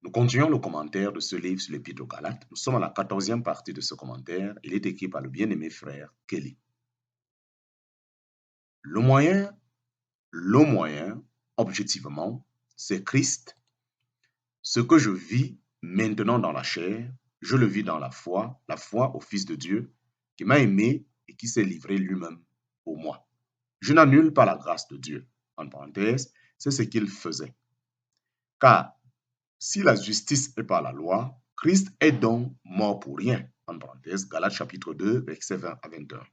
Nous continuons le commentaire de ce livre sur l'Épître aux Galates. Nous sommes à la 14e partie de ce commentaire. Il est écrit par le bien-aimé frère Kelly. Le moyen, objectivement, c'est Christ. Ce que je vis maintenant dans la chair, je le vis dans la foi au Fils de Dieu, qui m'a aimé et qui s'est livré lui-même pour moi. Je n'annule pas la grâce de Dieu. En parenthèse, c'est ce qu'il faisait. Car si la justice est par la loi, Christ est donc mort pour rien. En parenthèse, Galates chapitre 2, versets 20 à 21.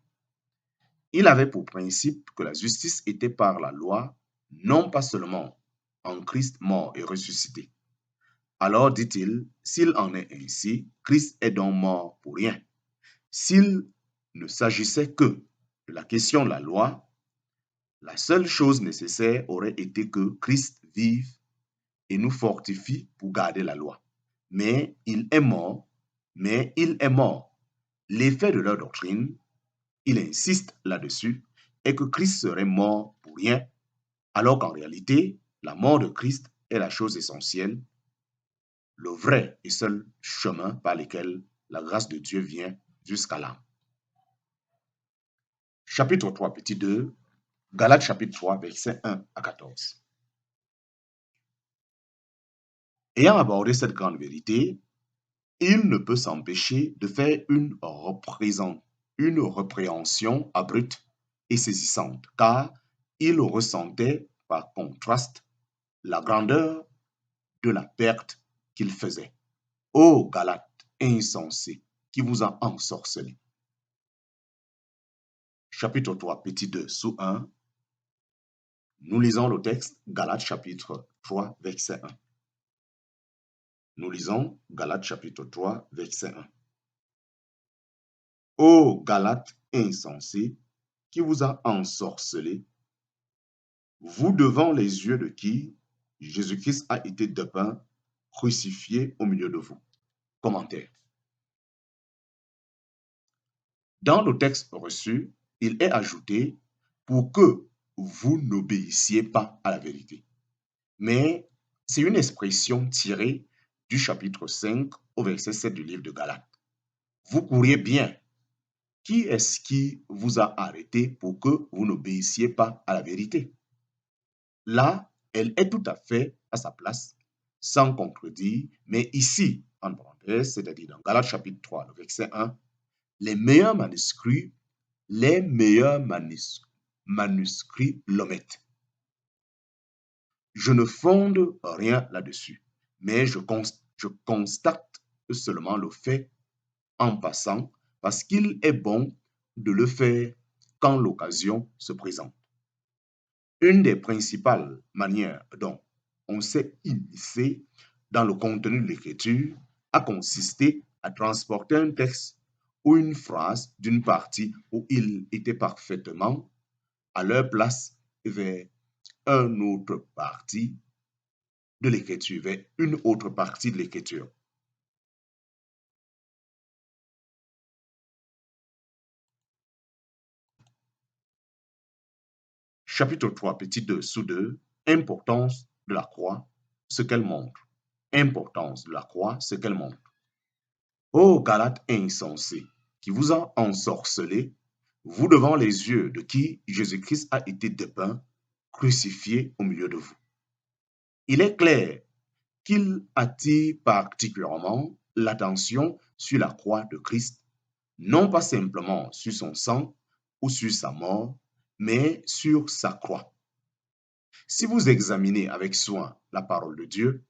Il avait pour principe que la justice était par la loi, non pas seulement en Christ mort et ressuscité. Alors, dit-il, s'il en est ainsi, Christ est donc mort pour rien. S'il ne s'agissait que de la question de la loi, la seule chose nécessaire aurait été que Christ vive et nous fortifie pour garder la loi. Mais il est mort. L'effet de leur doctrine, il insiste là-dessus, est que Christ serait mort pour rien, alors qu'en réalité, la mort de Christ est la chose essentielle, le vrai et seul chemin par lequel la grâce de Dieu vient jusqu'à l'âme. Chapitre 3, petit 2, Galates chapitre 3, versets 1 à 14. Ayant abordé cette grande vérité, il ne peut s'empêcher de faire une répréhension abrupte et saisissante, car il ressentait par contraste la grandeur de la perte qu'il faisait. Ô Galates insensés, qui vous a ensorcelé. Chapitre 3, petit 2, sous 1. Nous lisons le texte, Galates chapitre 3, verset 1. Nous lisons Galates chapitre 3, verset 1. Ô Galates insensés, qui vous a ensorcelé, vous devant les yeux de qui Jésus-Christ a été dépeint, crucifié au milieu de vous. Commentaire. Dans le texte reçu, il est ajouté pour que vous n'obéissiez pas à la vérité. Mais c'est une expression tirée du chapitre 5 au verset 7 du livre de Galates. Vous courriez bien. Qui est-ce qui vous a arrêté pour que vous n'obéissiez pas à la vérité? Là, elle est tout à fait à sa place, sans contredire, mais ici, en parenthèse, c'est-à-dire dans Galates chapitre 3, le verset 1, les meilleurs manuscrits l'omettent. Je ne fonde rien là-dessus, mais je constate seulement le fait en passant, parce qu'il est bon de le faire quand l'occasion se présente. Une des principales manières dont on s'est immiscé dans le contenu de l'écriture a consisté à transporter un texte ou une phrase d'une partie où il était parfaitement à leur place vers une autre partie de l'écriture, vers une autre partie de l'écriture. Chapitre 3, petit 2, sous 2, importance de la croix, ce qu'elle montre. Importance de la croix, ce qu'elle montre. Ô Galates insensés, qui vous a ensorcelé, vous devant les yeux de qui Jésus-Christ a été dépeint, crucifié au milieu de vous. Il est clair qu'il attire particulièrement l'attention sur la croix de Christ, non pas simplement sur son sang ou sur sa mort, mais sur sa croix. Si vous examinez avec soin la parole de Dieu,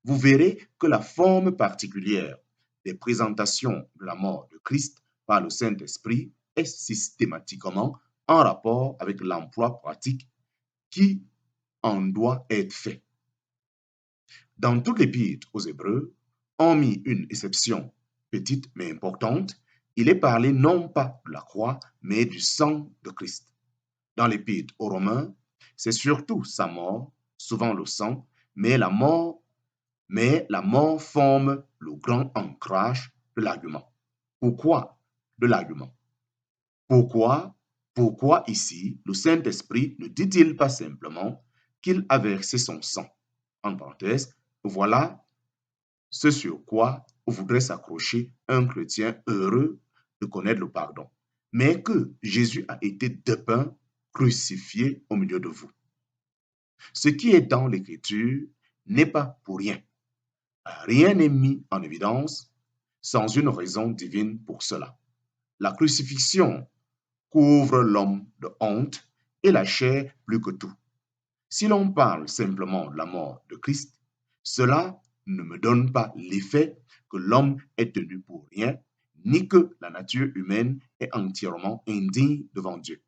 vous verrez que la forme particulière des présentations de la mort de Christ par le Saint-Esprit est systématiquement en rapport avec l'emploi pratique qui en doit être fait. Dans toute l'épître aux Hébreux, hormis une exception petite mais importante, il est parlé non pas de la croix, mais du sang de Christ. Dans l'épître aux Romains, c'est surtout sa mort, souvent le sang, mais la mort forme le grand ancrage de l'argument. Pourquoi de l'argument? Pourquoi ici le Saint-Esprit ne dit-il pas simplement qu'il a versé son sang? En parenthèse, voilà ce sur quoi voudrait s'accrocher un chrétien heureux de connaître le pardon, mais que Jésus a été dépeint, crucifié au milieu de vous. Ce qui est dans l'Écriture n'est pas pour rien. Rien n'est mis en évidence sans une raison divine pour cela. La crucifixion couvre l'homme de honte et la chair plus que tout. Si l'on parle simplement de la mort de Christ, cela ne me donne pas l'effet que l'homme est tenu pour rien, ni que la nature humaine est entièrement indigne devant Dieu.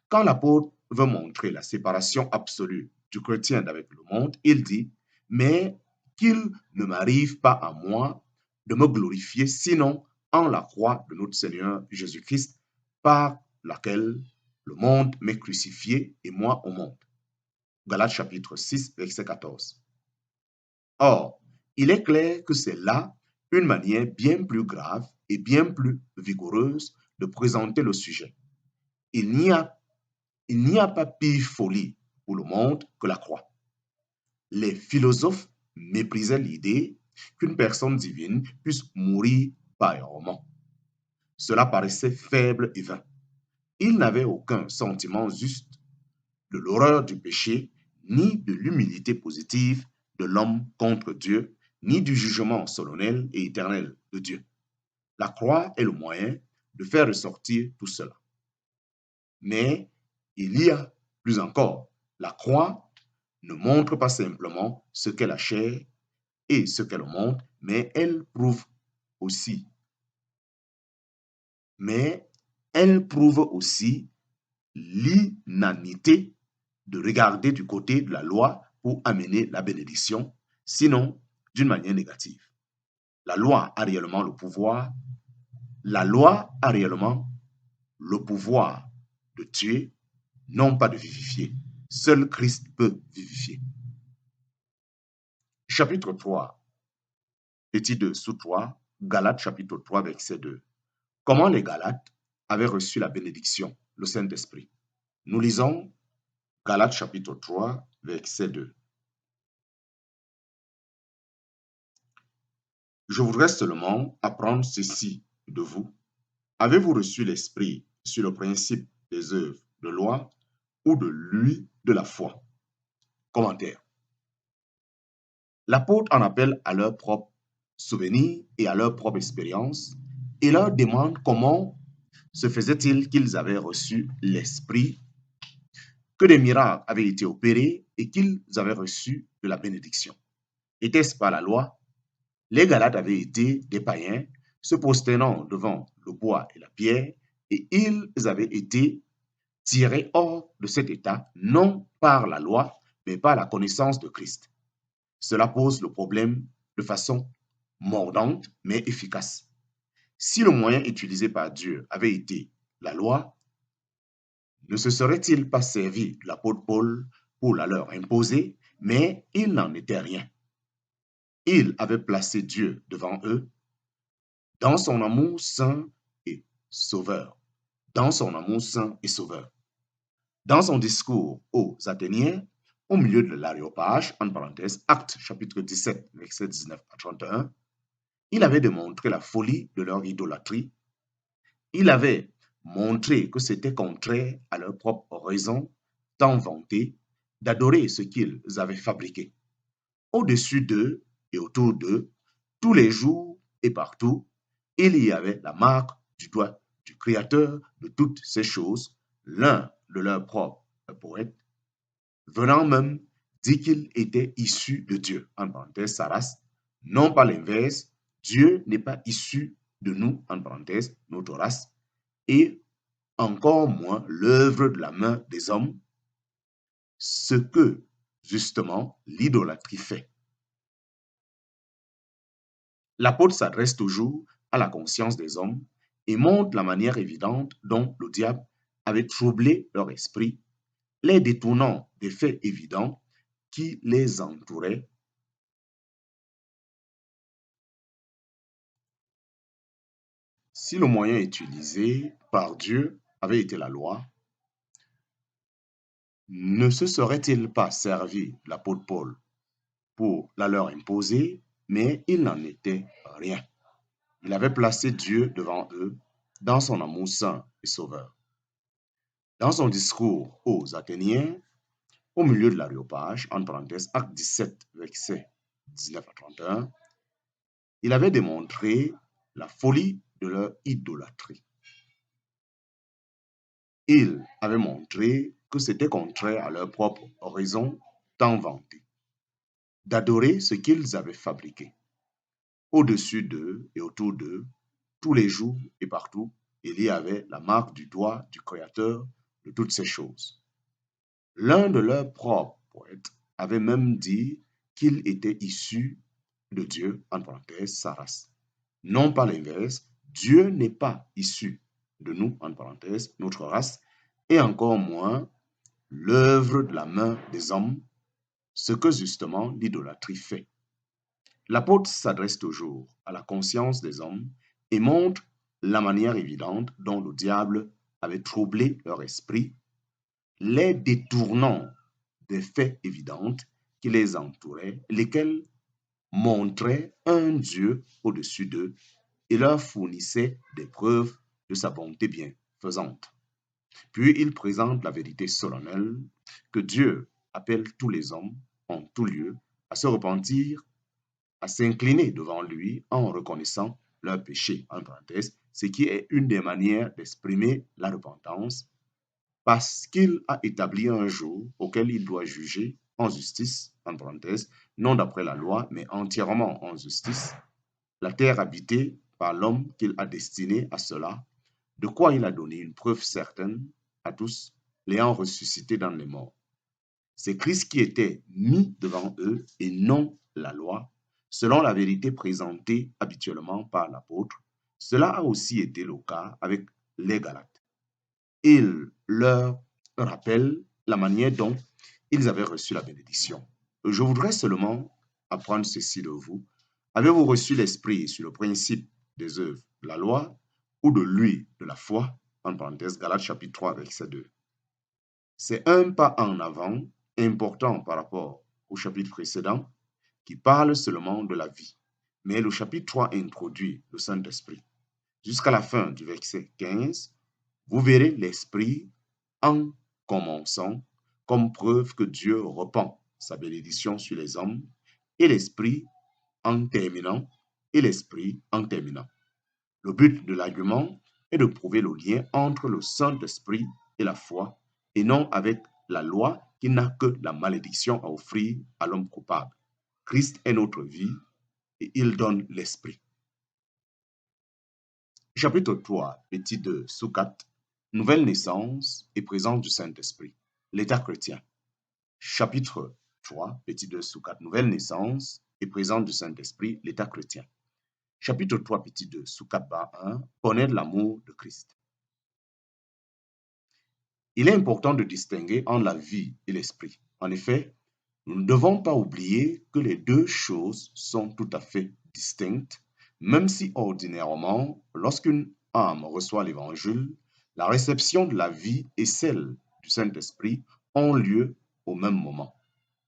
Quand l'apôtre veut montrer la séparation absolue du chrétien d'avec le monde, il dit, mais qu'il ne m'arrive pas à moi de me glorifier, sinon en la croix de notre Seigneur Jésus-Christ, par laquelle le monde m'est crucifié et moi au monde. Galates chapitre 6, verset 14. Or, il est clair que c'est là une manière bien plus grave et bien plus vigoureuse de présenter le sujet. Il n'y a pas pire folie pour le monde que la croix. Les philosophes méprisaient l'idée qu'une personne divine puisse mourir pareillement. Cela paraissait faible et vain. Ils n'avaient aucun sentiment juste de l'horreur du péché, ni de l'humilité positive de l'homme contre Dieu, ni du jugement solennel et éternel de Dieu. La croix est le moyen de faire ressortir tout cela. Mais il y a plus encore. La croix ne montre pas simplement ce qu'est la chair et ce qu'elle montre, mais elle prouve aussi l'inanité de regarder du côté de la loi pour amener la bénédiction, sinon d'une manière négative. La loi a réellement le pouvoir de tuer, non pas de vivifier. Seul Christ peut vivifier. Chapitre 3, petit 2 sous 3, Galates chapitre 3, verset 2. Comment les Galates avaient reçu la bénédiction, le Saint-Esprit. Nous lisons Galates chapitre 3, verset 2. Je voudrais seulement apprendre ceci de vous. Avez-vous reçu l'Esprit sur le principe des œuvres de loi ou de lui de la foi? Commentaire. L'apôtre en appelle à leur propre souvenir et à leur propre expérience et leur demande comment se faisait-il qu'ils avaient reçu l'Esprit, que des miracles avaient été opérés et qu'ils avaient reçu de la bénédiction. Était-ce par la loi? Les Galates avaient été des païens se prosternant devant le bois et la pierre, et ils avaient été tirés hors de cet état, non par la loi, mais par la connaissance de Christ. Cela pose le problème de façon mordante, mais efficace. Si le moyen utilisé par Dieu avait été la loi, ne se serait-il pas servi de l'apôtre Paul pour la leur imposer, mais il n'en était rien. Il avait placé Dieu devant eux dans son amour saint et sauveur. Dans son amour saint et sauveur. Dans son discours aux Athéniens, au milieu de l'aréopage, en parenthèse, Actes chapitre 17, versets 19 à 31, il avait démontré la folie de leur idolâtrie. Il avait montré que c'était contraire à leur propre raison, tant vantée, d'adorer ce qu'ils avaient fabriqué. Au-dessus d'eux et autour d'eux, tous les jours et partout, il y avait la marque du doigt du Créateur de toutes ces choses, l'un de leurs propres poètes, venant même dit qu'il était issu de Dieu, en parenthèse, sa race, non pas l'inverse, Dieu n'est pas issu de nous, en parenthèse, notre race, et encore moins l'œuvre de la main des hommes, ce que, justement, l'idolâtrie fait. L'apôtre s'adresse toujours à la conscience des hommes et montre la manière évidente dont le diable avait troublé leur esprit, les détournant des faits évidents qui les entouraient. Si le moyen utilisé par Dieu avait été la loi, ne se serait-il pas servi l'apôtre Paul pour la leur imposer, mais il n'en était rien. Il avait placé Dieu devant eux dans son amour saint et sauveur. Dans son discours aux Athéniens, au milieu de l'aréopage, entre parenthèses, acte 17, versets 19 à 31, il avait démontré la folie de leur idolâtrie. Il avait montré que c'était contraire à leur propre raison tant vantée, d'adorer ce qu'ils avaient fabriqué. Au-dessus d'eux et autour d'eux, tous les jours et partout, il y avait la marque du doigt du Créateur de toutes ces choses. L'un de leurs propres poètes avait même dit qu'il était issu de Dieu, en parenthèse, sa race. Non pas l'inverse, Dieu n'est pas issu de nous, en parenthèse, notre race, et encore moins l'œuvre de la main des hommes, ce que justement l'idolâtrie fait. L'apôtre s'adresse toujours à la conscience des hommes et montre la manière évidente dont le diable avait troublé leur esprit, les détournant des faits évidents qui les entouraient, lesquels montraient un Dieu au-dessus d'eux et leur fournissait des preuves de sa bonté bienfaisante. Puis il présente la vérité solennelle que Dieu appelle tous les hommes en tout lieu à se repentir, à s'incliner devant lui en reconnaissant leur péché, en parenthèse, ce qui est une des manières d'exprimer la repentance, parce qu'il a établi un jour auquel il doit juger en justice, en parenthèse, non d'après la loi, mais entièrement en justice, la terre habitée par l'homme qu'il a destiné à cela, de quoi il a donné une preuve certaine à tous, l'ayant ressuscité dans les morts. C'est Christ qui était mis devant eux et non la loi, selon la vérité présentée habituellement par l'apôtre. Cela a aussi été le cas avec les Galates. Il leur rappelle la manière dont ils avaient reçu la bénédiction. Je voudrais seulement apprendre ceci de vous. Avez-vous reçu l'Esprit sur le principe des œuvres de la loi ou de lui de la foi? En parenthèse, Galates chapitre 3, verset 2. C'est un pas en avant important par rapport au chapitre précédent qui parle seulement de la vie. Mais le chapitre 3 introduit le Saint-Esprit. Jusqu'à la fin du verset 15, vous verrez l'Esprit en commençant comme preuve que Dieu repent sa bénédiction sur les hommes et l'Esprit en terminant et l'Esprit en terminant. Le but de l'argument est de prouver le lien entre le Saint-Esprit et la foi et non avec la loi qui n'a que la malédiction à offrir à l'homme coupable. Christ est notre vie et il donne l'Esprit. Chapitre 3, petit 2, sous 4, nouvelle naissance et présence du Saint-Esprit. L'état chrétien. Chapitre 3, petit 2, sous 4, nouvelle naissance et présence du Saint-Esprit, l'état chrétien. Chapitre 3, petit 2, sous 4, bas 1, connaître l'amour de Christ. Il est important de distinguer entre la vie et l'esprit. En effet, nous ne devons pas oublier que les deux choses sont tout à fait distinctes, même si ordinairement, lorsqu'une âme reçoit l'Évangile, la réception de la vie et celle du Saint-Esprit ont lieu au même moment.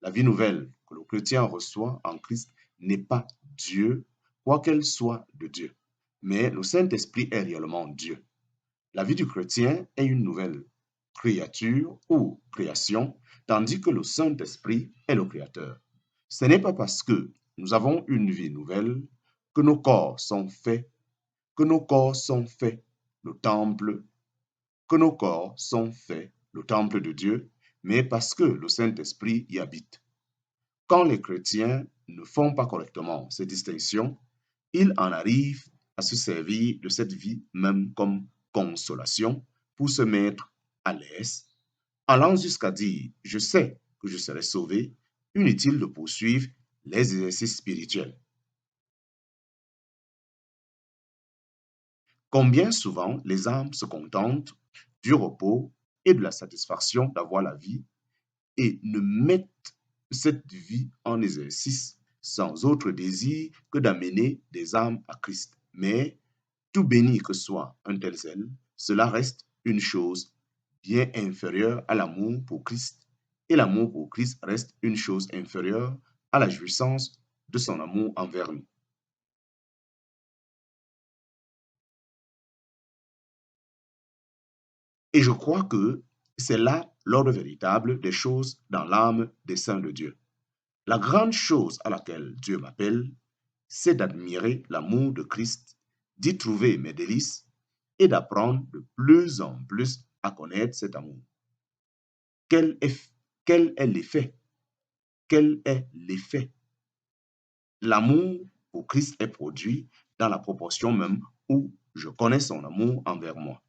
La vie nouvelle que le chrétien reçoit en Christ n'est pas Dieu, quoiqu'elle soit de Dieu, mais le Saint-Esprit est réellement Dieu. La vie du chrétien est une nouvelle créature ou création, tandis que le Saint-Esprit est le Créateur. Ce n'est pas parce que nous avons une vie nouvelle que nos corps sont faits, le temple, que nos corps sont faits le temple de Dieu, mais parce que le Saint-Esprit y habite. Quand les chrétiens ne font pas correctement ces distinctions, ils en arrivent à se servir de cette vie même comme consolation pour se mettre à l'aise, allant jusqu'à dire, je sais que je serai sauvé, inutile de poursuivre les exercices spirituels. Combien souvent les âmes se contentent du repos et de la satisfaction d'avoir la vie et ne mettent cette vie en exercice sans autre désir que d'amener des âmes à Christ. Mais tout béni que soit un tel zèle, cela reste une chose bien inférieure à l'amour pour Christ, et l'amour pour Christ reste une chose inférieure à la jouissance de son amour envers nous. Et je crois que c'est là l'ordre véritable des choses dans l'âme des saints de Dieu. La grande chose à laquelle Dieu m'appelle, c'est d'admirer l'amour de Christ, d'y trouver mes délices et d'apprendre de plus en plus à connaître cet amour. Quel est, quel est l'effet? Quel est l'effet? L'amour pour Christ est produit dans la proportion même où je connais son amour envers moi.